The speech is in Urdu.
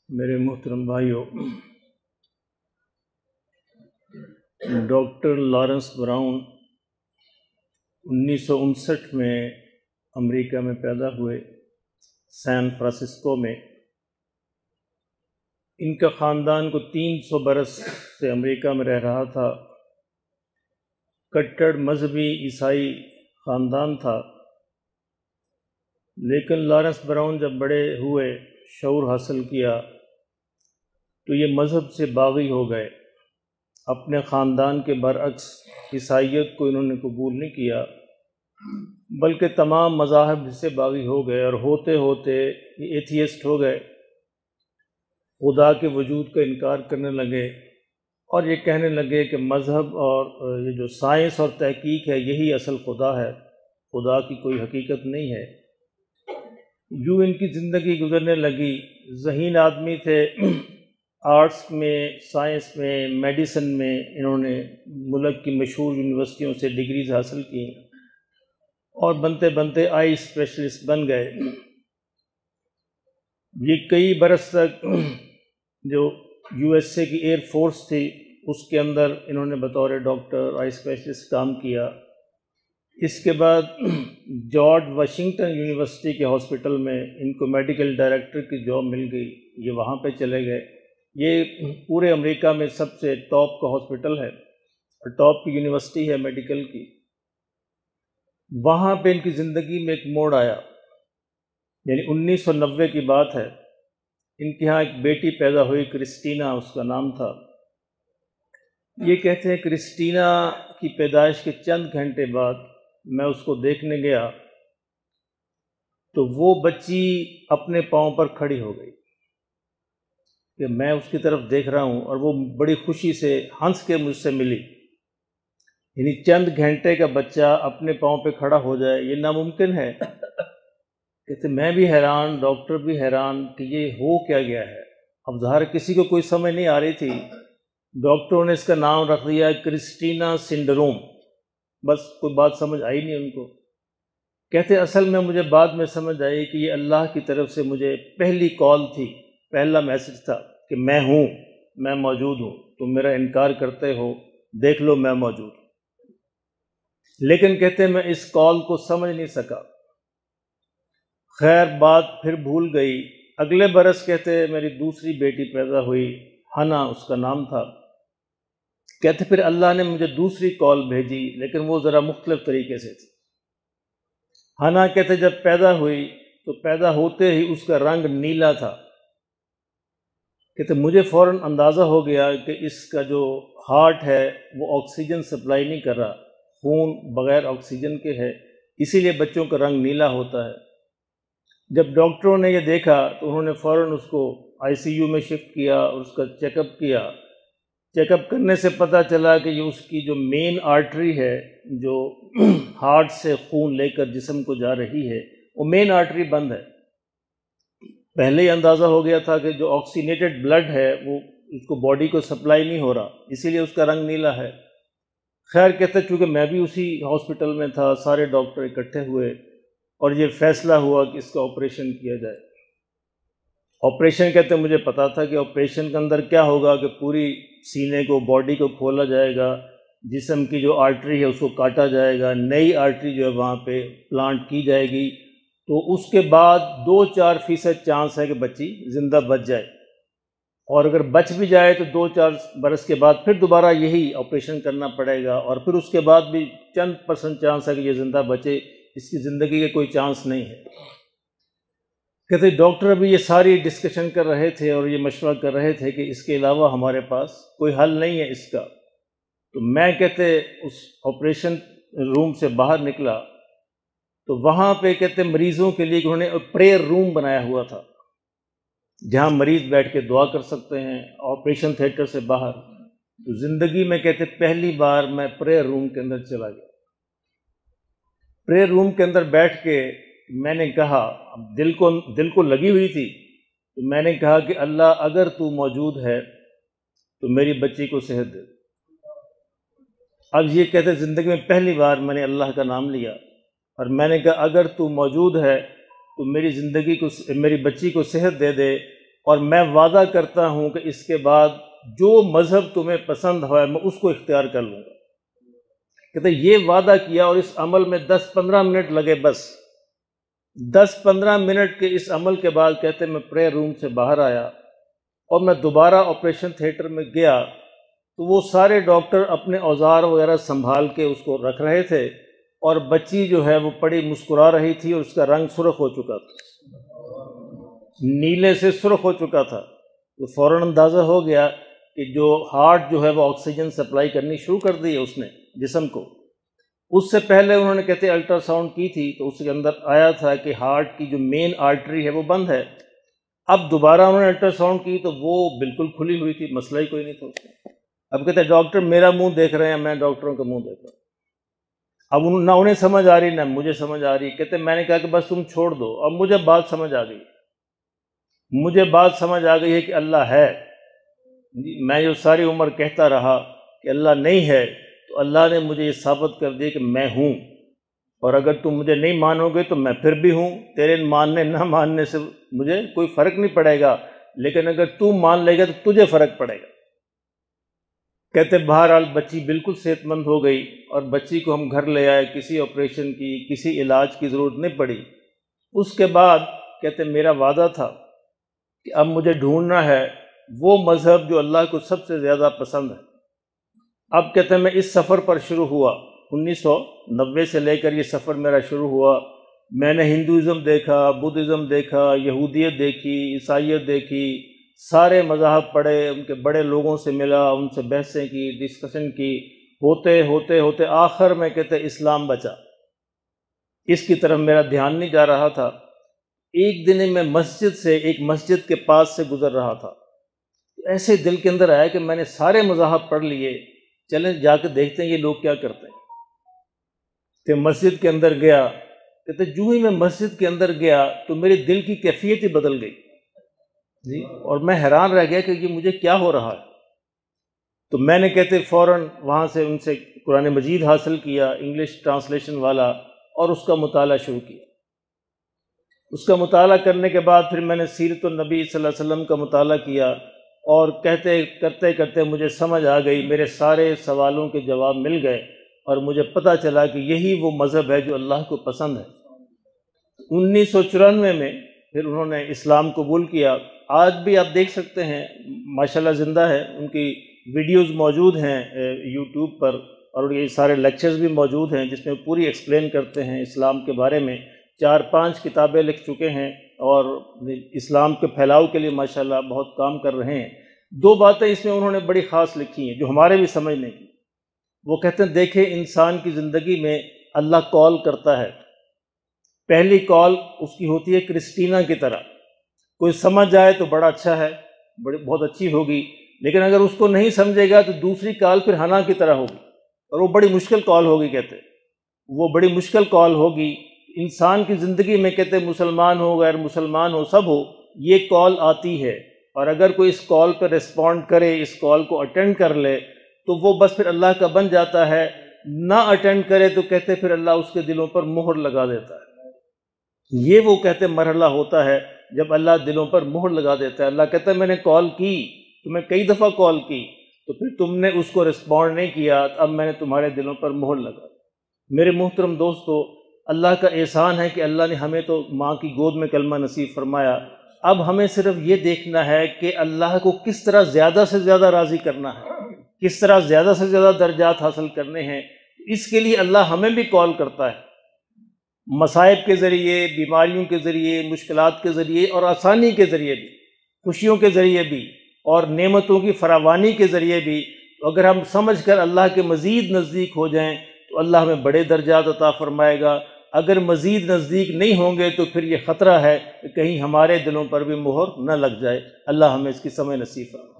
میرے محترم بھائیوں، ڈاکٹر لارنس براؤن 1959 میں امریکہ میں پیدا ہوئے، سان فرانسسکو میں۔ ان کا خاندان کو 300 برس سے امریکہ میں رہ رہا تھا۔ کٹڑ مذہبی عیسائی خاندان تھا، لیکن لارنس براؤن جب بڑے ہوئے، شعور حاصل کیا، تو یہ مذہب سے باغی ہو گئے۔ اپنے خاندان کے برعکس عیسائیت کو انہوں نے قبول نہیں کیا، بلکہ تمام مذاہب سے باغی ہو گئے، اور ہوتے ہوتے یہ ایتھیسٹ ہو گئے، خدا کے وجود کا انکار کرنے لگے، اور یہ کہنے لگے کہ مذہب اور یہ جو سائنس اور تحقیق ہے، یہی اصل خدا ہے، خدا کی کوئی حقیقت نہیں ہے۔ یوں ان کی زندگی گزرنے لگی۔ ذہین آدمی تھے، آرٹس میں، سائنس میں، میڈیسن میں انہوں نے ملک کی مشہور یونیورسٹیوں سے ڈگریز حاصل کی، اور بنتے بنتے آئی اسپیشلسٹ بن گئے۔ یہ کئی برس تک جو یو ایس اے کی ایئر فورس تھی، اس کے اندر انہوں نے بطور ڈاکٹر آئی اسپیشلسٹ کام کیا۔ اس کے بعد جارج واشنگٹن یونیورسٹی کے ہاسپٹل میں ان کو میڈیکل ڈائریکٹر کی جاب مل گئی، یہ وہاں پہ چلے گئے۔ یہ پورے امریکہ میں سب سے ٹاپ کا ہاسپٹل ہے اور ٹاپ کی یونیورسٹی ہے میڈیکل کی۔ وہاں پہ ان کی زندگی میں ایک موڑ آیا، یعنی 1990 کی بات ہے۔ ان کے ہاں ایک بیٹی پیدا ہوئی، کرسٹینا اس کا نام تھا۔ یہ کہتے ہیں کرسٹینا کی پیدائش کے چند گھنٹے بعد میں اس کو دیکھنے گیا تو وہ بچی اپنے پاؤں پر کھڑی ہو گئی کہ میں اس کی طرف دیکھ رہا ہوں، اور وہ بڑی خوشی سے ہنس کے مجھ سے ملی۔ یعنی چند گھنٹے کا بچہ اپنے پاؤں پہ کھڑا ہو جائے، یہ ناممکن ہے۔ کہتے میں بھی حیران، ڈاکٹر بھی حیران کہ یہ ہو کیا گیا ہے۔ اب ظاہر کسی کو کوئی سمجھ نہیں آ رہی تھی۔ ڈاکٹروں نے اس کا نام رکھ دیا کرسٹینا سنڈروم، بس کوئی بات سمجھ آئی نہیں ان کو۔ کہتے اصل میں مجھے بعد میں سمجھ آئی کہ یہ اللہ کی طرف سے مجھے پہلی کال تھی، پہلا میسج تھا کہ میں ہوں، میں موجود ہوں، تم میرا انکار کرتے ہو، دیکھ لو میں موجود ہوں۔ لیکن کہتے میں اس کال کو سمجھ نہیں سکا۔ خیر بات پھر بھول گئی۔ اگلے برس کہتے میری دوسری بیٹی پیدا ہوئی، ہنا اس کا نام تھا۔ کہتے پھر اللہ نے مجھے دوسری کال بھیجی، لیکن وہ ذرا مختلف طریقے سے تھی۔ ہنا کہتے جب پیدا ہوئی تو پیدا ہوتے ہی اس کا رنگ نیلا تھا۔ کہتے مجھے فوراً اندازہ ہو گیا کہ اس کا جو ہارٹ ہے وہ آکسیجن سپلائی نہیں کر رہا، خون بغیر آکسیجن کے ہے، اسی لیے بچوں کا رنگ نیلا ہوتا ہے۔ جب ڈاکٹروں نے یہ دیکھا تو انہوں نے فوراً اس کو آئی سی یو میں شفٹ کیا اور اس کا چیک اپ کیا۔ چیک اپ کرنے سے پتہ چلا کہ یہ اس کی جو مین آرٹری ہے، جو ہارٹ سے خون لے کر جسم کو جا رہی ہے، وہ مین آرٹری بند ہے۔ پہلے ہی اندازہ ہو گیا تھا کہ جو آکسیجنیٹڈ بلڈ ہے وہ اس کو باڈی کو سپلائی نہیں ہو رہا، اسی لیے اس کا رنگ نیلا ہے۔ خیر کہتے چونکہ میں بھی اسی ہاسپٹل میں تھا، سارے ڈاکٹر اکٹھے ہوئے اور یہ فیصلہ ہوا کہ اس کا آپریشن کیا جائے۔ آپریشن کہتے مجھے پتا تھا کہ آپریشن کے اندر کیا ہوگا کہ پوری سینے کو، باڈی کو کھولا جائے گا، جسم کی جو آرٹری ہے اس کو کاٹا جائے گا، نئی آرٹری جو ہے وہاں پہ پلانٹ کی جائے گی، تو اس کے بعد 2-4% چانس ہے کہ بچی زندہ بچ جائے، اور اگر بچ بھی جائے تو 2-4 برس کے بعد پھر دوبارہ یہی آپریشن کرنا پڑے گا، اور پھر اس کے بعد بھی چند % چانس ہے کہ یہ زندہ بچے، اس کی زندگی کے کوئی چانس نہیں ہے۔ کہتے ڈاکٹر ابھی یہ ساری ڈسکشن کر رہے تھے اور یہ مشورہ کر رہے تھے کہ اس کے علاوہ ہمارے پاس کوئی حل نہیں ہے اس کا۔ تو میں کہتے اس آپریشن روم سے باہر نکلا تو وہاں پہ کہتے مریضوں کے لیے انہوں نے پریئر روم بنایا ہوا تھا، جہاں مریض بیٹھ کے دعا کر سکتے ہیں آپریشن تھیٹر سے باہر۔ تو زندگی میں کہتے پہلی بار میں پریئر روم کے اندر چلا گیا۔ پریئر روم کے اندر بیٹھ کے میں نے کہا، اب دل کو لگی ہوئی تھی، تو میں نے کہا کہ اللہ اگر تو موجود ہے تو میری بچی کو صحت دے۔ اب یہ کہتے زندگی میں پہلی بار میں نے اللہ کا نام لیا، اور میں نے کہا اگر تو موجود ہے تو میری زندگی کو، میری بچی کو صحت دے دے، اور میں وعدہ کرتا ہوں کہ اس کے بعد جو مذہب تمہیں پسند ہے میں اس کو اختیار کر لوں گا۔ کہتے یہ وعدہ کیا اور اس عمل میں 10-15 منٹ لگے، بس 10-15 منٹ کے اس عمل کے بعد کہتے میں پریئر روم سے باہر آیا اور میں دوبارہ آپریشن تھیٹر میں گیا تو وہ سارے ڈاکٹر اپنے اوزار وغیرہ سنبھال کے اس کو رکھ رہے تھے اور بچی جو ہے وہ پڑی مسکرا رہی تھی اور اس کا رنگ سرخ ہو چکا تھا، نیلے سے سرخ ہو چکا تھا۔ تو فوراً اندازہ ہو گیا کہ جو ہارٹ جو ہے وہ آکسیجن سپلائی کرنی شروع کر دی ہے اس نے جسم کو۔ اس سے پہلے انہوں نے کہتے الٹرا ساؤنڈ کی تھی تو اس کے اندر آیا تھا کہ ہارٹ کی جو مین آرٹری ہے وہ بند ہے۔ اب دوبارہ انہوں نے الٹرا ساؤنڈ کی تو وہ بالکل کھلی ہوئی تھی، مسئلہ ہی کوئی نہیں تھا اس میں۔ اب کہتے ہیں ڈاکٹر میرا منہ دیکھ رہے ہیں، میں ڈاکٹروں کا منہ دیکھ رہا ہوں۔ اب نہ انہیں سمجھ آ رہی نہ مجھے سمجھ آ رہی۔ کہتے میں نے کہا کہ بس تم چھوڑ دو۔ اب مجھے بات سمجھ آ گئی، مجھے بات سمجھ آ گئی ہے کہ اللہ ہے۔ میں جو ساری عمر کہتا رہا کہ اللہ نہیں ہے تو اللہ نے مجھے یہ ثابت کر دیا کہ میں ہوں، اور اگر تم مجھے نہیں مانو گے تو میں پھر بھی ہوں۔ تیرے ماننے نہ ماننے سے مجھے کوئی فرق نہیں پڑے گا، لیکن اگر تم مان لے گا تو تجھے فرق پڑے گا۔ کہتے بہرحال بچی بالکل صحت مند ہو گئی اور بچی کو ہم گھر لے آئے، کسی آپریشن کی کسی علاج کی ضرورت نہیں پڑی۔ اس کے بعد کہتے میرا وعدہ تھا کہ اب مجھے ڈھونڈنا ہے وہ مذہب جو اللہ کو سب سے زیادہ پسند ہے۔ اب کہتے ہیں میں اس سفر پر شروع ہوا، 1990 سے لے کر یہ سفر میرا شروع ہوا۔ میں نے ہندوازم دیکھا، بدھزم دیکھا، یہودیت دیکھی، عیسائیت دیکھی، سارے مذاہب پڑھے، ان کے بڑے لوگوں سے ملا، ان سے بحثیں کی، ڈسکشن کی، ہوتے ہوتے ہوتے آخر میں کہتے اسلام بچا۔ اس کی طرف میرا دھیان نہیں جا رہا تھا۔ ایک دن میں مسجد سے ایک مسجد کے پاس سے گزر رہا تھا، ایسے دل کے اندر آیا کہ میں نے سارے مذاہب پڑھ لیے، چلیں جا کے دیکھتے ہیں یہ لوگ کیا کرتے ہیں۔ کہ مسجد کے اندر گیا، کہتے جو ہی میں مسجد کے اندر گیا تو میرے دل کی کیفیت ہی بدل گئی جی، اور میں حیران رہ گیا کہ یہ مجھے کیا ہو رہا ہے۔ تو میں نے کہتے فوراً وہاں سے ان سے قرآن مجید حاصل کیا، انگلش ٹرانسلیشن والا، اور اس کا مطالعہ شروع کیا۔ اس کا مطالعہ کرنے کے بعد پھر میں نے سیرت النبی صلی اللہ علیہ وسلم کا مطالعہ کیا، اور کہتے کرتے کرتے مجھے سمجھ آ گئی، میرے سارے سوالوں کے جواب مل گئے، اور مجھے پتہ چلا کہ یہی وہ مذہب ہے جو اللہ کو پسند ہے۔ 1994 میں پھر انہوں نے اسلام قبول کیا۔ آج بھی آپ دیکھ سکتے ہیں ماشاءاللہ زندہ ہے، ان کی ویڈیوز موجود ہیں یوٹیوب پر، اور یہ سارے لیکچرز بھی موجود ہیں جس میں پوری ایکسپلین کرتے ہیں اسلام کے بارے میں۔ 4-5 کتابیں لکھ چکے ہیں اور اسلام کے پھیلاؤ کے لیے ماشاءاللہ بہت کام کر رہے ہیں۔ 2 باتیں اس میں انہوں نے بڑی خاص لکھی ہیں جو ہمارے بھی سمجھنے کی۔ وہ کہتے ہیں دیکھیں انسان کی زندگی میں اللہ کال کرتا ہے، پہلی کال اس کی ہوتی ہے کرسٹینا کی طرح، کوئی سمجھ جائے تو بڑا اچھا ہے، بہت اچھی ہوگی، لیکن اگر اس کو نہیں سمجھے گا تو دوسری کال پھر حنا کی طرح ہوگی، اور وہ بڑی مشکل کال ہوگی۔ کہتے وہ بڑی مشکل کال ہوگی انسان کی زندگی میں۔ کہتے مسلمان ہو غیر مسلمان ہو سب ہو، یہ کال آتی ہے، اور اگر کوئی اس کال پہ ریسپونڈ کرے، اس کال کو اٹینڈ کر لے تو وہ بس پھر اللہ کا بن جاتا ہے، نہ اٹینڈ کرے تو کہتے پھر اللہ اس کے دلوں پر مہر لگا دیتا ہے۔ یہ وہ کہتے مرحلہ ہوتا ہے جب اللہ دلوں پر مہر لگا دیتا ہے۔ اللہ کہتا ہے میں نے کال کی، تمہیں کئی دفعہ کال کی، تو پھر تم نے اس کو رسپونڈ نہیں کیا، اب میں نے تمہارے دلوں پر مہر لگا۔ میرے محترم دوستو، اللہ کا احسان ہے کہ اللہ نے ہمیں تو ماں کی گود میں کلمہ نصیب فرمایا۔ اب ہمیں صرف یہ دیکھنا ہے کہ اللہ کو کس طرح زیادہ سے زیادہ راضی کرنا ہے، کس طرح زیادہ سے زیادہ درجات حاصل کرنے ہیں۔ اس کے لیے اللہ ہمیں بھی کال کرتا ہے، مصائب کے ذریعے، بیماریوں کے ذریعے، مشکلات کے ذریعے، اور آسانی کے ذریعے بھی، خوشیوں کے ذریعے بھی، اور نعمتوں کی فراوانی کے ذریعے بھی۔ اگر ہم سمجھ کر اللہ کے مزید نزدیک ہو جائیں تو اللہ ہمیں بڑے درجات عطا فرمائے گا۔ اگر مزید نزدیک نہیں ہوں گے تو پھر یہ خطرہ ہے کہ کہیں ہمارے دلوں پر بھی مہر نہ لگ جائے۔ اللہ ہمیں اس کی سمجھ نصیب فرمائے۔